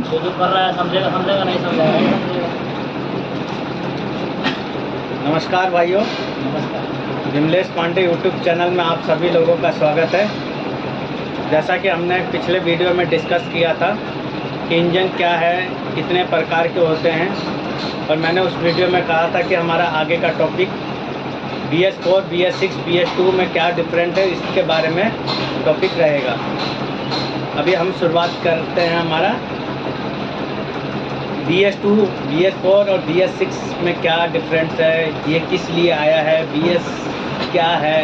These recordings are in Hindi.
जो कर रहा है समझेगा समझेगा, नहीं समझेगा नहीं समझेगा। नमस्कार भाइयों, नमस्कार। विमलेश पांडे यूट्यूब चैनल में आप सभी लोगों का स्वागत है। जैसा कि हमने पिछले वीडियो में डिस्कस किया था कि इंजन क्या है, कितने प्रकार के होते हैं, और मैंने उस वीडियो में कहा था कि हमारा आगे का टॉपिक BS4, BS6, BS2 में क्या डिफरेंट है, इसके बारे में टॉपिक रहेगा। अभी हम शुरुआत करते हैं हमारा BS2, BS4 और BS6 में क्या डिफरेंस है, ये किस लिए आया है, BS क्या है,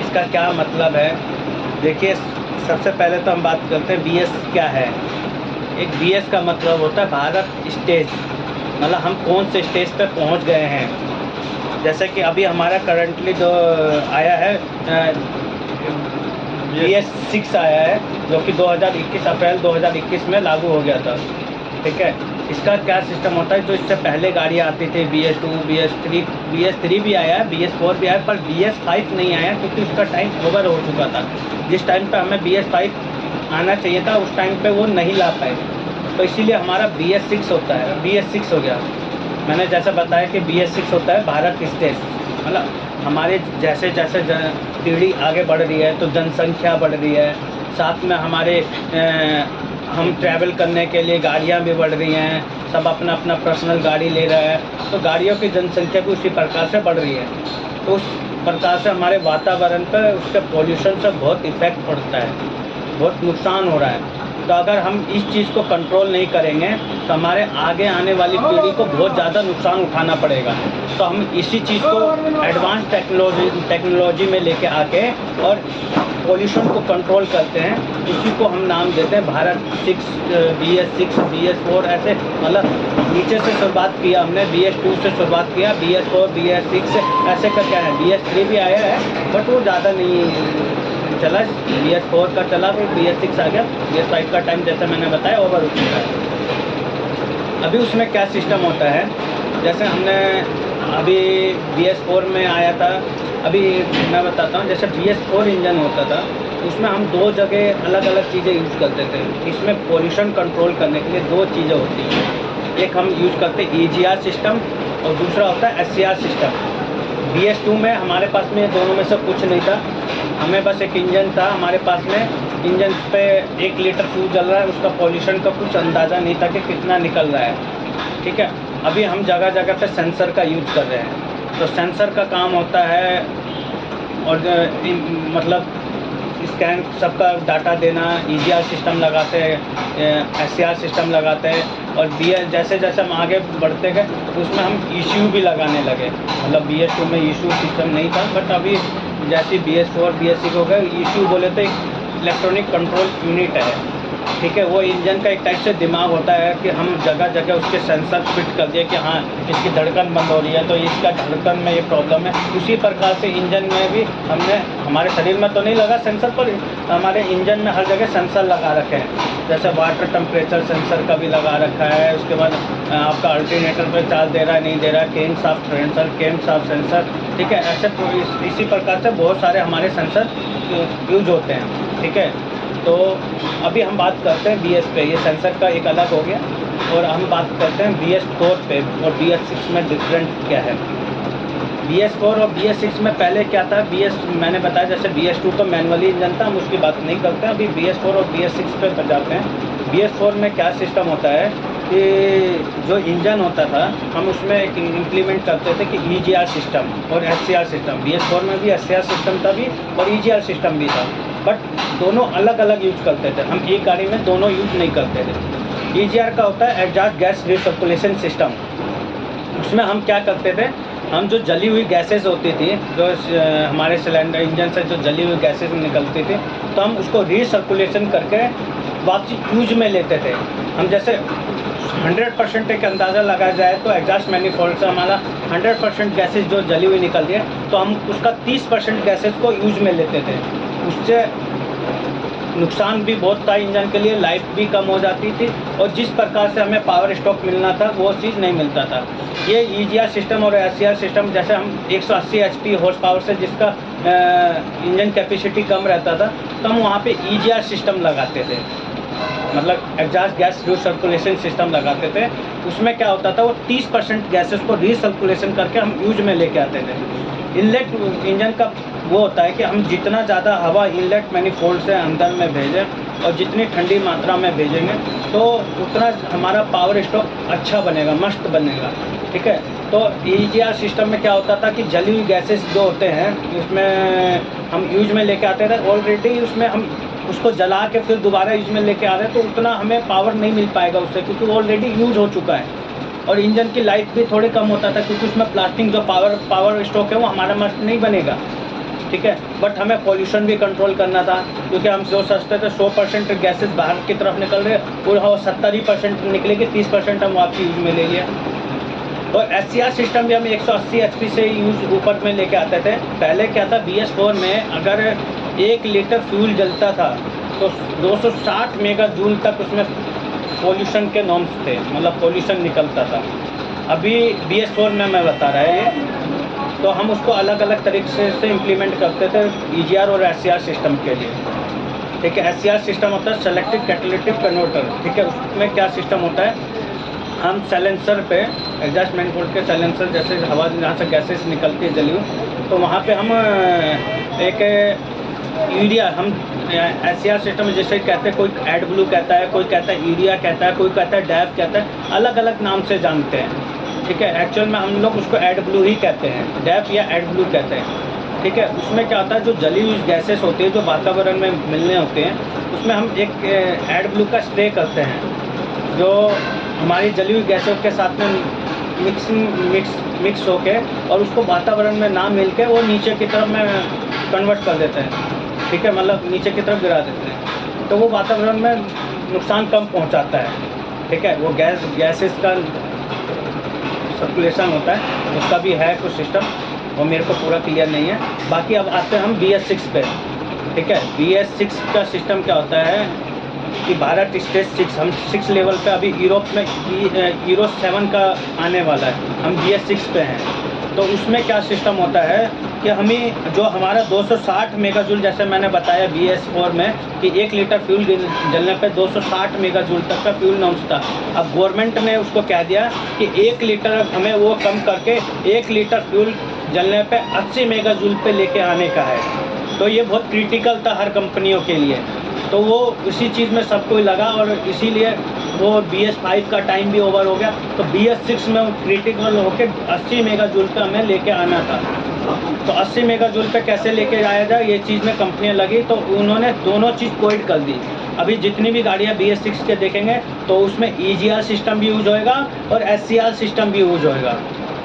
इसका क्या मतलब है। देखिए, सबसे पहले तो हम बात करते हैं BS क्या है। एक BS का मतलब होता है भारत स्टेज, मतलब हम कौन से स्टेज पे पहुंच गए हैं। जैसे कि अभी हमारा करंटली जो आया है BS6 आया है, जो कि 2021 अप्रैल 2021 में लागू हो गया था। ठीक है, इसका क्या सिस्टम होता है, जो इससे पहले गाड़ियाँ आती थी BS2, BS3 भी आया है, BS4 भी आया, पर BS5 नहीं आया क्योंकि उसका टाइम ओवर हो चुका था। जिस टाइम पे हमें BS5 आना चाहिए था उस टाइम पे वो नहीं ला पाए, तो इसीलिए हमारा BS6 होता है, BS6 हो गया। मैंने जैसा बताया कि BS6 होता है भारत स्टेज, मतलब हमारे जैसे जैसे पीढ़ी आगे बढ़ रही है तो जनसंख्या बढ़ रही है, साथ में हमारे हम ट्रैवल करने के लिए गाड़ियाँ भी बढ़ रही हैं, सब अपना अपना पर्सनल गाड़ी ले रहा है, तो गाड़ियों की जनसंख्या भी उसी प्रकार से बढ़ रही है। तो उस प्रकार से हमारे वातावरण पर उसके पॉल्यूशन से बहुत इफ़ेक्ट पड़ता है, बहुत नुकसान हो रहा है। तो अगर हम इस चीज़ को कंट्रोल नहीं करेंगे तो हमारे आगे आने वाली पीढ़ी को बहुत ज़्यादा नुकसान उठाना पड़ेगा। तो हम इसी चीज़ को एडवांस टेक्नोलॉजी में लेके आके और पॉल्यूशन को कंट्रोल करते हैं, इसी को हम नाम देते हैं भारत 6, BS6, BS4, ऐसे मतलब नीचे से शुरुआत किया हमने, BS2 से शुरुआत किया, BS4, BS6 ऐसे करके आया। BS3 भी आया है बट वो ज़्यादा नहीं चला, BS4 का चला, फिर BS6 आ गया, BS5 का टाइम जैसे मैंने बताया ओवर हो चुका है। अभी उसमें क्या सिस्टम होता है, जैसे हमने अभी BS4 में आया था, अभी मैं बताता हूँ। जैसे BS4 इंजन होता था उसमें हम दो जगह अलग अलग चीज़ें यूज़ करते थे। इसमें पोल्यूशन कंट्रोल करने के लिए दो चीज़ें होती हैं, एक हम यूज़ करते हैं EGR सिस्टम और दूसरा होता है SCR सिस्टम। BS2 में हमारे पास में दोनों में से कुछ नहीं था, हमें बस एक इंजन था हमारे पास में, इंजन पे 1 लीटर फ्यूल जल रहा है, उसका पॉल्यूशन का कुछ अंदाज़ा नहीं था कि कितना निकल रहा है। ठीक है, अभी हम जगह जगह पे सेंसर का यूज कर रहे हैं, तो सेंसर का काम होता है और मतलब स्कैन सबका डाटा देना, EGR सिस्टम लगाते हैं, SCR सिस्टम लगाते हैं, और जैसे जैसे हम आगे बढ़ते गए उसमें हम ECU भी लगाने लगे। मतलब BS2 में ECU सिस्टम नहीं था, बट अभी जैसे BS4, BS6 हो गए, ECU बोले तो इलेक्ट्रॉनिक कंट्रोल यूनिट है। ठीक है, वो इंजन का एक टाइप से दिमाग होता है कि हम जगह जगह उसके सेंसर फिट कर दिए कि हाँ इसकी धड़कन बंद हो रही है तो इसका धड़कन में ये प्रॉब्लम है। उसी प्रकार से इंजन में भी हमने, हमारे शरीर में तो नहीं लगा सेंसर, पर हमारे इंजन में हर जगह सेंसर लगा रखे हैं। जैसे वाटर टेम्परेचर सेंसर का भी लगा रखा है, उसके बाद आपका अल्टरनेटर पर चार्ज दे रहा है नहीं दे रहा है, केम साफ सेंसर। ठीक है, ऐसे इसी प्रकार से बहुत सारे हमारे सेंसर यूज होते हैं। ठीक है, तो अभी हम बात करते हैं BS पे, ये सेंसर का एक अलग हो गया, और हम बात करते हैं BS4 पे और BS6 में डिफरेंट क्या है। BS4 और BS6 में पहले क्या था, मैंने बताया जैसे BS2 तो मैनुअली इंजन था, हम उसकी बात नहीं करते हैं। अभी BS4 और BS6 पे जाते हैं। BS4 में क्या सिस्टम होता है कि जो इंजन होता था हम उसमें एक इम्प्लीमेंट करते थे कि EGR सिस्टम और SCR सिस्टम। BS4 में भी SCR सिस्टम था भी और EGR सिस्टम भी था, बट दोनों अलग अलग यूज करते थे, हम एक गाड़ी में दोनों यूज नहीं करते थे। EGR का होता है एग्जॉस्ट गैस रिसर्कुलेशन सिस्टम। उसमें हम क्या करते थे, हम जो जली हुई गैसेस होती थी, जो हमारे सिलेंडर इंजन से जो जली हुई गैसेस निकलती थी, तो हम उसको रीसर्कुलेशन करके वापसी यूज में लेते थे। हम जैसे 100% एक अंदाज़ा लगाया जाए तो एग्जॉस्ट मैनिफोल्ड से हमारा 100% गैसेस जो जली हुई निकलती है, तो हम उसका 30% गैसेस को यूज में लेते थे। उससे नुकसान भी बहुत था इंजन के लिए, लाइफ भी कम हो जाती थी, और जिस प्रकार से हमें पावर स्टॉक मिलना था वो चीज़ नहीं मिलता था। ये EGR सिस्टम और SCR सिस्टम, जैसे हम 180 HP हॉर्स पावर से जिसका इंजन कैपेसिटी कम रहता था, तो हम वहाँ पे EGR सिस्टम लगाते थे। मतलब एग्जॉस्ट गैस रिसर्कुलेशन सिस्टम लगाते थे। उसमें क्या होता था, वो 30% गैसेस को रिसर्कुलेशन करके हम यूज में लेके आते थे। इनलेट इंजन का वो होता है कि हम जितना ज़्यादा हवा इनलेट मैनिफोल्ड से अंदर में भेजें और जितनी ठंडी मात्रा में भेजेंगे तो उतना हमारा पावर स्टॉक अच्छा बनेगा, मस्त बनेगा, ठीक है। तो EGR सिस्टम में क्या होता था कि जली हुई गैसेस जो होते हैं उसमें हम यूज में लेके आते थे, ऑलरेडी उसमें हम उसको जला के फिर दोबारा यूज में लेके आ रहे हैं, तो उतना हमें पावर नहीं मिल पाएगा उससे, क्योंकि वो ऑलरेडी यूज हो चुका है। और इंजन की लाइफ भी थोड़ी कम होता था, क्योंकि उसमें प्लास्टिक जो पावर स्टॉक है वो हमारा मस्त नहीं बनेगा, ठीक है। बट हमें पॉल्यूशन भी कंट्रोल करना था, क्योंकि हम जो सोचते थे 100% गैसेस बाहर की तरफ निकल रहे और 70% निकलेगी, 30% हम वापसी यूज में ले लिया। और SCR सिस्टम भी हम 180 HP से यूज ऊपर में लेके आते थे। पहले क्या था, BS4 में अगर 1 लीटर फ्यूल जलता था तो 260 मेगा जूल तक उसमें पोल्यूशन के नॉर्म्स थे, मतलब पोल्यूशन निकलता था। अभी BS4 में मैं बता रहा है ये, तो हम उसको अलग अलग तरीके से इम्प्लीमेंट करते थे EGR और SCR सिस्टम के लिए, ठीक है। SCR सिस्टम होता है सेलेक्टिव कैटालिटिक कन्वर्टर, ठीक है। उसमें क्या सिस्टम होता है, हम साइलेंसर पे एग्जॉस्ट मैनिफोल्ड के साइलेंसर जैसे हवा जहाँ से गैसेस निकलती है जली हुई, तो वहाँ पे हम एक यूरिया, हम SCR सिस्टम में जैसे कहते हैं, कोई एड ब्लू कहता है, कोई कहता है यूरिया कहता है, कोई कहता है डैप कहता है, अलग अलग नाम से जानते हैं, ठीक है। एक्चुअल में हम लोग उसको एड ब्लू ही कहते हैं, डैप या एड ब्लू कहते हैं, ठीक है। उसमें क्या होता है, जो जली हुई गैसेस होती है जो वातावरण में मिलने होते हैं, उसमें हम एक एड ब्लू का स्प्रे करते हैं, जो हमारी जली हुई गैसों के साथ में मिक्स होके और उसको वातावरण में ना मिल के वो नीचे की तरफ में कन्वर्ट कर देते हैं, ठीक है, मतलब नीचे की तरफ गिरा देते हैं, तो वो वातावरण में नुकसान कम पहुंचाता है, ठीक है। वो गैसेस का सर्कुलेशन होता है, उसका भी है कुछ सिस्टम, वो मेरे को पूरा क्लियर नहीं है। बाकी अब आते हैं हम BS6 पे, ठीक है। BS6 का सिस्टम क्या होता है कि भारत स्टेज 6, हम 6 लेवल पे, अभी यूरोप में यूरो 7 का आने वाला है, हम BS6 पे हैं। तो उसमें क्या सिस्टम होता है कि हमें जो हमारा 260 मेगाजूल, जैसे मैंने बताया BS4 में कि 1 लीटर फ्यूल जलने पे 260 मेगाजूल तक का फ्यूल नॉर्म्स था। अब गवर्नमेंट ने उसको कह दिया कि 1 लीटर हमें वो कम करके 1 लीटर फ्यूल जलने पे 80 मेगाजूल पे लेके आने का है। तो ये बहुत क्रिटिकल था हर कंपनियों के लिए, तो वो इसी चीज़ में सबको लगा और इसीलिए वो BS5 का टाइम भी ओवर हो गया, तो BS6 में वो क्रिटिकल होकर 80 मेगाजूल पे हमें लेके आना था। तो 80 मेगाजूल पे कैसे लेके आया जाए, ये चीज़ में कंपनियां लगी, तो उन्होंने दोनों चीज़ कोइड कर दी। अभी जितनी भी गाड़ियाँ BS6 के देखेंगे तो उसमें EGR सिस्टम भी यूज होएगा और SCR सिस्टम भी यूज होएगा,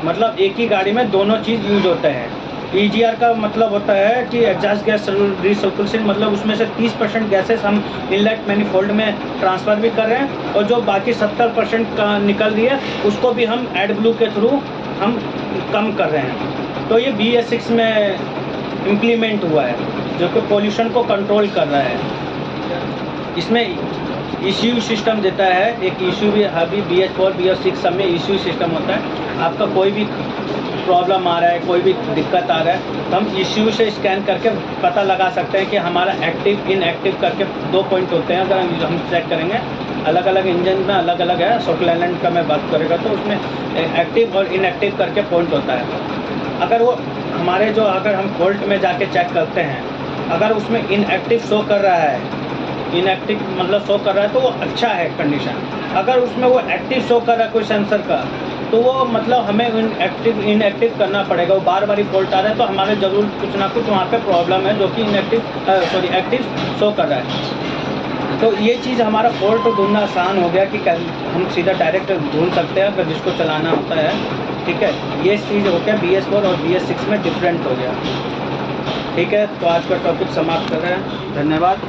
मतलब एक ही गाड़ी में दोनों चीज़ यूज होते हैं। EGR का मतलब होता है कि एग्जॉस्ट गैस रिसर्कुलेशन, मतलब उसमें से 30% गैसेस हम इनलेट मैनिफोल्ड में ट्रांसफ़र भी कर रहे हैं और जो बाकी 70% का निकल रही है उसको भी हम एड ब्लू के थ्रू हम कम कर रहे हैं। तो ये BS6 में इम्प्लीमेंट हुआ है, जो कि पोल्यूशन को कंट्रोल कर रहा है। इसमें ECU सिस्टम देता है, एक ECU भी अभी BS4 BS6 सब में ECU सिस्टम होता है। आपका कोई भी प्रॉब्लम आ रहा है, कोई भी दिक्कत आ रहा है, तो हम ECU से स्कैन करके पता लगा सकते हैं कि हमारा एक्टिव इनएक्टिव करके 2 पॉइंट होते हैं। अगर हम चेक करेंगे अलग अलग इंजन में अलग अलग है, शॉर्ट लाइलैंड का मैं बात करेगा तो उसमें एक्टिव और इनएक्टिव करके पॉइंट होता है। अगर वो हमारे जो, अगर हम फॉल्ट में जाके चेक करते हैं, अगर उसमें इनएक्टिव शो कर रहा है, इनएक्टिव मतलब शो कर रहा है तो वो अच्छा है कंडीशन। अगर उसमें वो एक्टिव शो कर रहा है कोई सेंसर का, तो वो मतलब हमें इनएक्टिव करना पड़ेगा। वो बार बार फॉल्ट आ रहा है तो हमारे ज़रूर कुछ ना कुछ वहाँ पे प्रॉब्लम है जो कि एक्टिव शो कर रहा है। तो ये चीज़ हमारा फॉल्ट ढूंढना आसान हो गया कि हम सीधा डायरेक्ट ढूंढ सकते हैं अगर जिसको चलाना होता है, ठीक है। ये चीज़ हो गया BS4 और BS6 में डिफरेंट हो गया, ठीक है। तो आज का टॉपिक समाप्त कर रहे हैं, धन्यवाद।